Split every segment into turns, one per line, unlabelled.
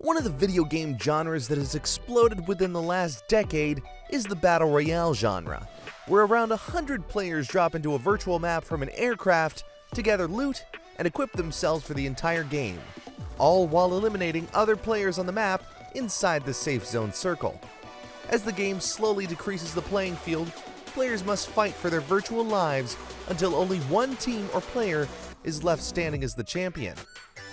One of the video game genres that has exploded within the last decade is the Battle Royale genre, where around 100 players drop into a virtual map from an aircraft to gather loot and equip themselves for the entire game, all while eliminating other players on the map inside the safe zone circle. As the game slowly decreases the playing field, players must fight for their virtual lives until only one team or player is left standing as the champion.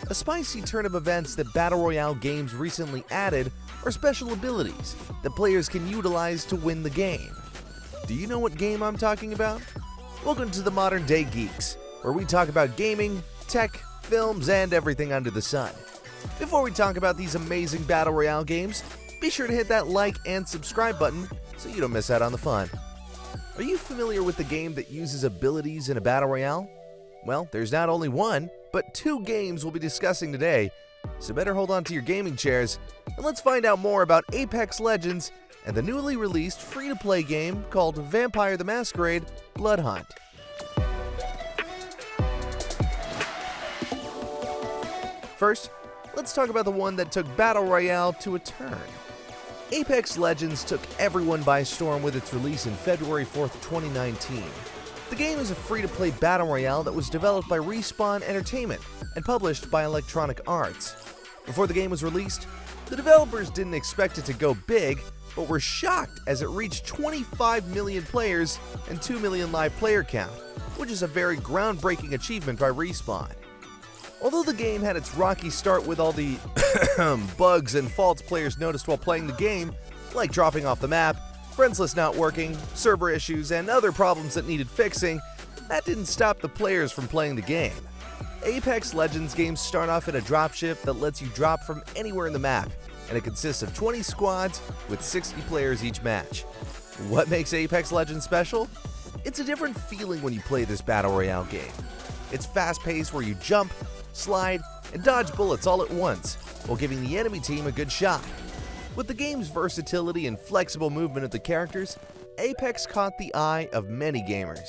A spicy turn of events that Battle Royale games recently added are special abilities that players can utilize to win the game. Do you know what game I'm talking about? Welcome to the Modern Day Geeks, where we talk about gaming, tech, films, and everything under the sun. Before we talk about these amazing Battle Royale games, be sure to hit that like and subscribe button so you don't miss out on the fun. Are you familiar with the game that uses abilities in a Battle Royale? Well, there's not only one, but two games we'll be discussing today, so better hold on to your gaming chairs, and let's find out more about Apex Legends and the newly released free-to-play game called Vampire the Masquerade: Bloodhunt. First, let's talk about the one that took Battle Royale to a turn. Apex Legends took everyone by storm with its release in February 4th, 2019. The game is a free-to-play battle royale that was developed by Respawn Entertainment and published by Electronic Arts. Before the game was released, the developers didn't expect it to go big, but were shocked as it reached 25 million players and 2 million live player count, which is a very groundbreaking achievement by Respawn. Although the game had its rocky start with all the bugs and faults players noticed while playing the game, like dropping off the map, friends list not working, server issues, and other problems that needed fixing, that didn't stop the players from playing the game. Apex Legends games start off in a dropship that lets you drop from anywhere in the map, and it consists of 20 squads with 60 players each match. What makes Apex Legends special? It's a different feeling when you play this Battle Royale game. It's fast-paced where you jump, slide, and dodge bullets all at once, while giving the enemy team a good shot. With the game's versatility and flexible movement of the characters, Apex caught the eye of many gamers.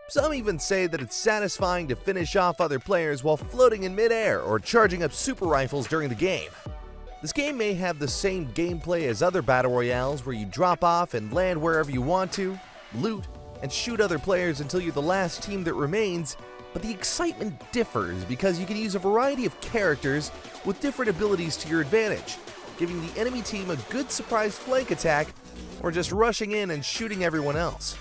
Some even say that it's satisfying to finish off other players while floating in midair or charging up super rifles during the game. This game may have the same gameplay as other battle royales where you drop off and land wherever you want to, loot, and shoot other players until you're the last team that remains, but the excitement differs because you can use a variety of characters with different abilities to your advantage, giving the enemy team a good surprise flank attack or just rushing in and shooting everyone else.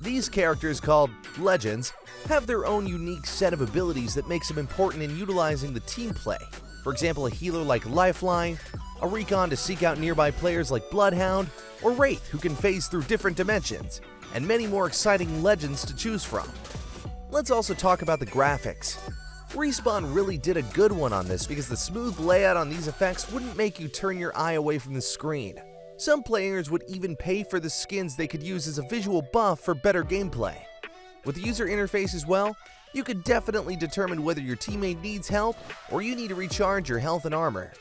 These characters, called Legends, have their own unique set of abilities that makes them important in utilizing the team play. For example, a healer like Lifeline, a recon to seek out nearby players like Bloodhunt, or Wraith who can phase through different dimensions, and many more exciting legends to choose from. Let's also talk about the graphics. Respawn really did a good one on this because the smooth layout on these effects wouldn't make you turn your eye away from the screen. Some players would even pay for the skins they could use as a visual buff for better gameplay. With the user interface as well, you could definitely determine whether your teammate needs help or you need to recharge your health and armor.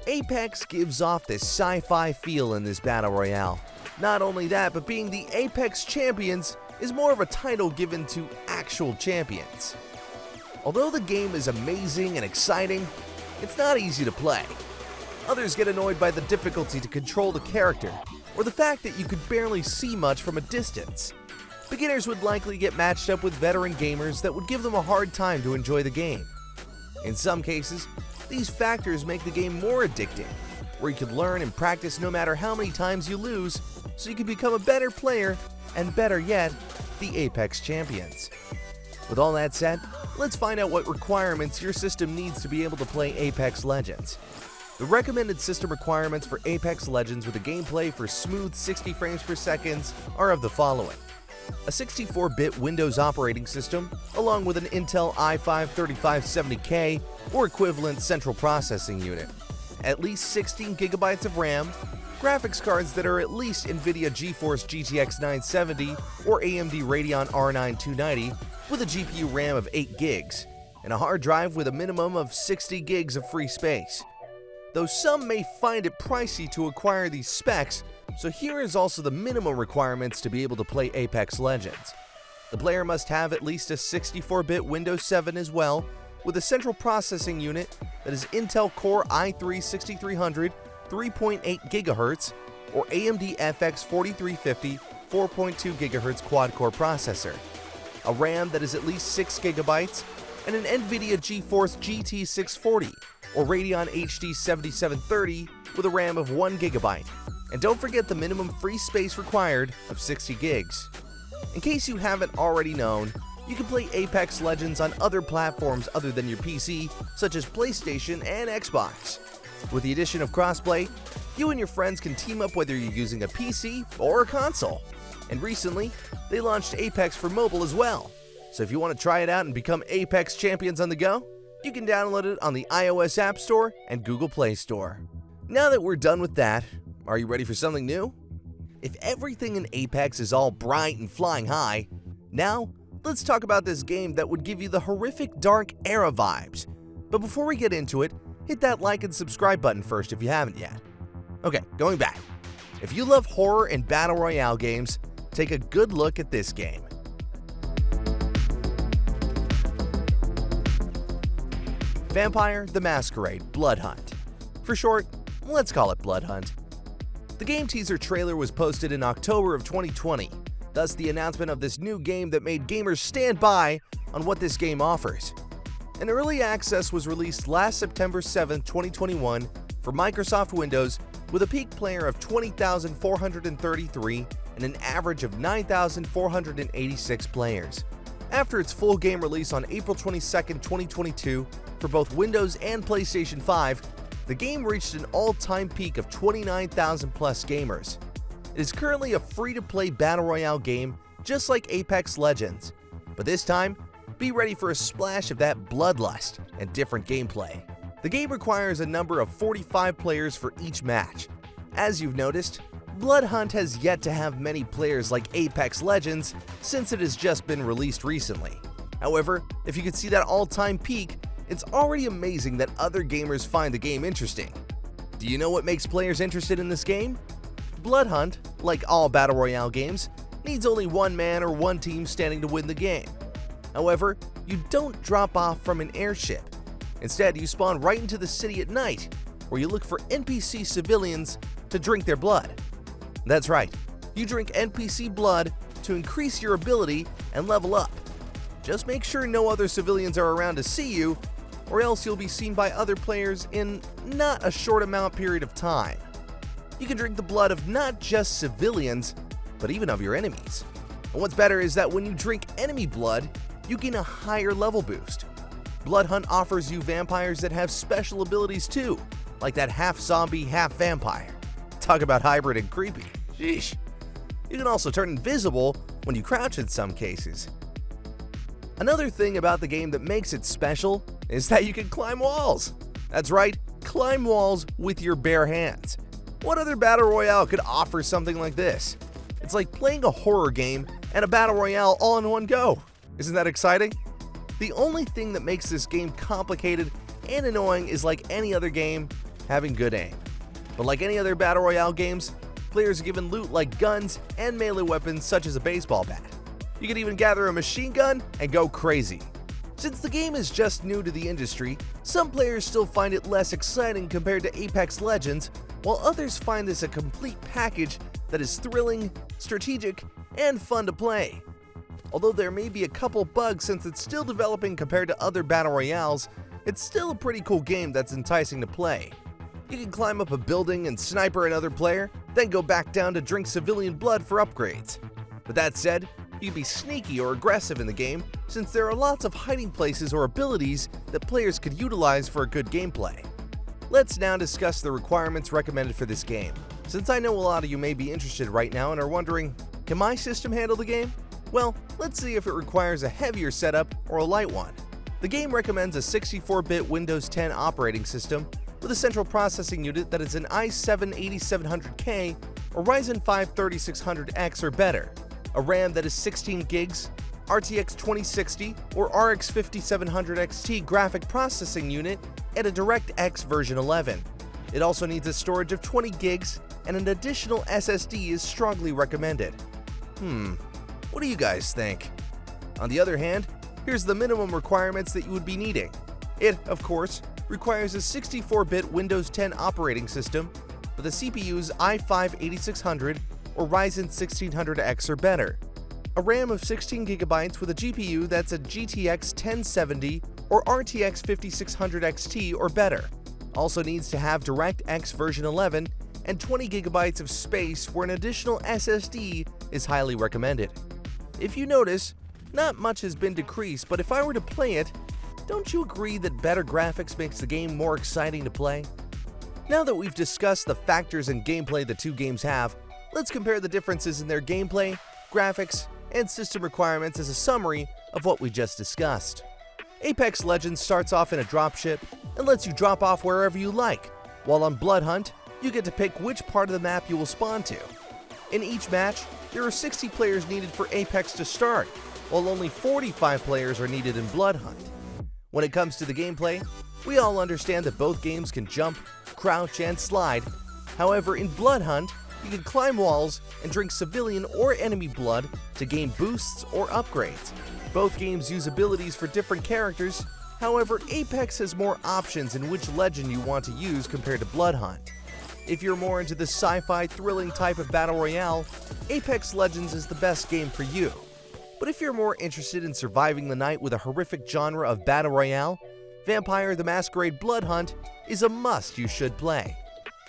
Apex gives off this sci-fi feel in this battle royale. Not only that, but being the Apex Champions is more of a title given to actual champions. Although the game is amazing and exciting, it's not easy to play. Others get annoyed by the difficulty to control the character, or the fact that you could barely see much from a distance. Beginners would likely get matched up with veteran gamers that would give them a hard time to enjoy the game. In some cases, these factors make the game more addicting, where you could learn and practice no matter how many times you lose, so you can become a better player, and better yet, the Apex Champions. With all that said, let's find out what requirements your system needs to be able to play Apex Legends. The recommended system requirements for Apex Legends with a gameplay for smooth 60 frames per second are of the following: a 64-bit Windows operating system, along with an Intel i5-3570K or equivalent central processing unit, at least 16 GB of RAM, graphics cards that are at least NVIDIA GeForce GTX 970 or AMD Radeon R9 290 with a GPU RAM of 8 gigs, and a hard drive with a minimum of 60 gigs of free space. Though some may find it pricey to acquire these specs, so here is also the minimum requirements to be able to play Apex Legends. The player must have at least a 64-bit Windows 7 as well, with a central processing unit that is Intel Core i3-6300 3.8 GHz or AMD FX 4350 4.2 GHz quad-core processor, a RAM that is at least 6 GB, and an NVIDIA GeForce GT 640 or Radeon HD 7730 with a RAM of 1 GB. And don't forget the minimum free space required of 60 gigs. In case you haven't already known, you can play Apex Legends on other platforms other than your PC, such as PlayStation and Xbox. With the addition of crossplay, you and your friends can team up whether you're using a PC or a console. And recently, they launched Apex for mobile as well. So if you want to try it out and become Apex champions on the go, you can download it on the iOS App Store and Google Play Store. Now that we're done with that, are you ready for something new? If everything in Apex is all bright and flying high, now let's talk about this game that would give you the horrific Dark Era vibes. But before we get into it, hit that like and subscribe button first if you haven't yet. Okay, going back. If you love horror and battle royale games, take a good look at this game. Vampire the Masquerade Bloodhunt. For short, let's call it Bloodhunt. The game teaser trailer was posted in October of 2020, thus the announcement of this new game that made gamers stand by on what this game offers. An early access was released last September 7, 2021 for Microsoft Windows with a peak player of 20,433 and an average of 9,486 players. After its full game release on April 22, 2022 for both Windows and PlayStation 5, the game reached an all-time peak of 29,000 plus gamers. It is currently a free-to-play battle royale game just like Apex Legends, but this time, be ready for a splash of that bloodlust and different gameplay. The game requires a number of 45 players for each match. As you've noticed, Bloodhunt has yet to have many players like Apex Legends since it has just been released recently. However, if you could see that all-time peak, it's already amazing that other gamers find the game interesting. Do you know what makes players interested in this game? Bloodhunt, like all battle royale games, needs only one man or one team standing to win the game. However, you don't drop off from an airship. Instead, you spawn right into the city at night, where you look for NPC civilians to drink their blood. That's right, you drink NPC blood to increase your ability and level up. Just make sure no other civilians are around to see you, or else you'll be seen by other players in not a short period of time. You can drink the blood of not just civilians, but even of your enemies. And what's better is that when you drink enemy blood, you gain a higher level boost. Bloodhunt offers you vampires that have special abilities too, like that half zombie, half vampire. Talk about hybrid and creepy. Sheesh. You can also turn invisible when you crouch in some cases. Another thing about the game that makes it special is that you can climb walls. That's right, climb walls with your bare hands. What other battle royale could offer something like this? It's like playing a horror game and a battle royale all in one go. Isn't that exciting? The only thing that makes this game complicated and annoying is like any other game, having good aim. But like any other battle royale games, players are given loot like guns and melee weapons such as a baseball bat. You can even gather a machine gun and go crazy. Since the game is just new to the industry, some players still find it less exciting compared to Apex Legends, while others find this a complete package that is thrilling, strategic, and fun to play. Although there may be a couple bugs since it's still developing compared to other battle royales, it's still a pretty cool game that's enticing to play. You can climb up a building and sniper another player, then go back down to drink civilian blood for upgrades. But that said, you can be sneaky or aggressive in the game since there are lots of hiding places or abilities that players could utilize for a good gameplay. Let's now discuss the requirements recommended for this game, since I know a lot of you may be interested right now and are wondering, can my system handle the game? Well, let's see if it requires a heavier setup or a light one. The game recommends a 64-bit Windows 10 operating system with a central processing unit that is an i7-8700K or Ryzen 5 3600X or better, a RAM that is 16 gigs, RTX 2060 or RX 5700 XT graphic processing unit, and a DirectX version 11. It also needs a storage of 20 gigs, and an additional SSD is strongly recommended. What do you guys think? On the other hand, here's the minimum requirements that you would be needing. It, of course, requires a 64-bit Windows 10 operating system with a CPU's i5-8600 or Ryzen 1600X or better, a RAM of 16GB with a GPU that's a GTX 1070 or RTX 5600 XT or better. Also needs to have DirectX version 11 and 20GB of space where an additional SSD is highly recommended. If you notice, not much has been decreased, but if I were to play it, don't you agree that better graphics makes the game more exciting to play? Now that we've discussed the factors and gameplay the two games have, let's compare the differences in their gameplay, graphics, and system requirements as a summary of what we just discussed. Apex Legends starts off in a dropship and lets you drop off wherever you like, while on Bloodhunt, you get to pick which part of the map you will spawn to. In each match, there are 60 players needed for Apex to start, while only 45 players are needed in Bloodhunt. When it comes to the gameplay, we all understand that both games can jump, crouch, and slide. However, in Bloodhunt, you can climb walls and drink civilian or enemy blood to gain boosts or upgrades. Both games use abilities for different characters. However, Apex has more options in which legend you want to use compared to Bloodhunt. If you're more into the sci-fi thrilling type of battle royale, Apex Legends is the best game for you. But if you're more interested in surviving the night with a horrific genre of battle royale, Vampire the Masquerade Bloodhunt is a must you should play.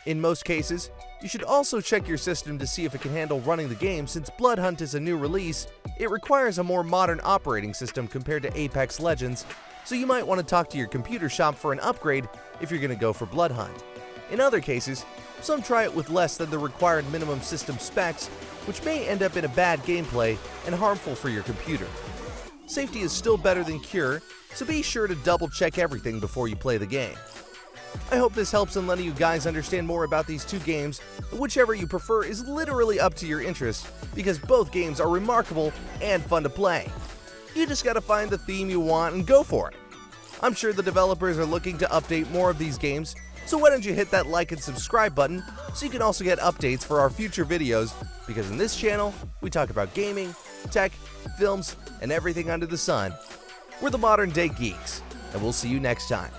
In most cases, you should also check your system to see if it can handle running the game. Since Bloodhunt is a new release, it requires a more modern operating system compared to Apex Legends, so you might want to talk to your computer shop for an upgrade if you're going to go for Bloodhunt. In other cases, some try it with less than the required minimum system specs, which may end up in a bad gameplay and harmful for your computer. Safety is still better than cure, so be sure to double check everything before you play the game. I hope this helps in letting you guys understand more about these two games. Whichever you prefer is literally up to your interest, because both games are remarkable and fun to play. You just gotta find the theme you want and go for it. I'm sure the developers are looking to update more of these games, so why don't you hit that like and subscribe button so you can also get updates for our future videos, because in this channel, we talk about gaming, tech, films, and everything under the sun. We're the Modern Day Geeks, and we'll see you next time.